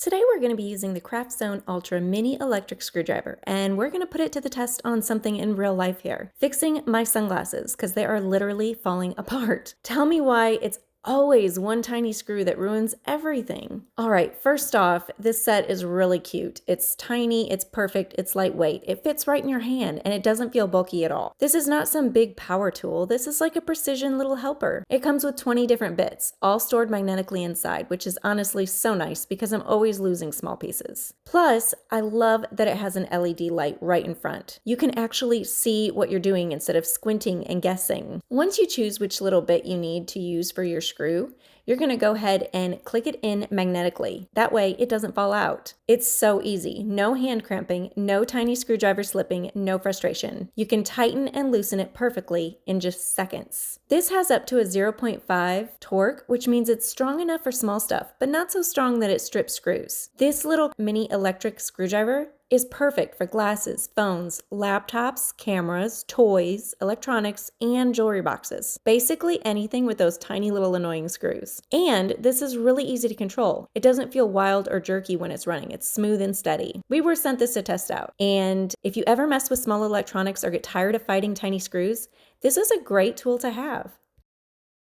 Today we're going to be using the CraftZone Ultra Mini Electric Screwdriver, and we're going to put it to the test on something in real life here. Fixing my sunglasses, because they are literally falling apart. Tell me why it's always one tiny screw that ruins everything. All right, first off, this set is really cute. It's tiny, it's perfect, it's lightweight. It fits right in your hand and it doesn't feel bulky at all. This is not some big power tool. This is like a precision little helper. It comes with 20 different bits, all stored magnetically inside, which is honestly so nice because I'm always losing small pieces. Plus, I love that it has an LED light right in front. You can actually see what you're doing instead of squinting and guessing. Once you choose which little bit you need to use for your screw, you're going to go ahead and click it in magnetically. That way it doesn't fall out. It's so easy. No hand cramping, no tiny screwdriver slipping, no frustration. You can tighten and loosen it perfectly in just seconds. This has up to a 0.5 torque, which means it's strong enough for small stuff, but not so strong that it strips screws. This little mini electric screwdriver is perfect for glasses, phones, laptops, cameras, toys, electronics, and jewelry boxes. Basically anything with those tiny little annoying screws. And this is really easy to control. It doesn't feel wild or jerky when it's running. It's smooth and steady. We were sent this to test out. And if you ever mess with small electronics or get tired of fighting tiny screws, this is a great tool to have.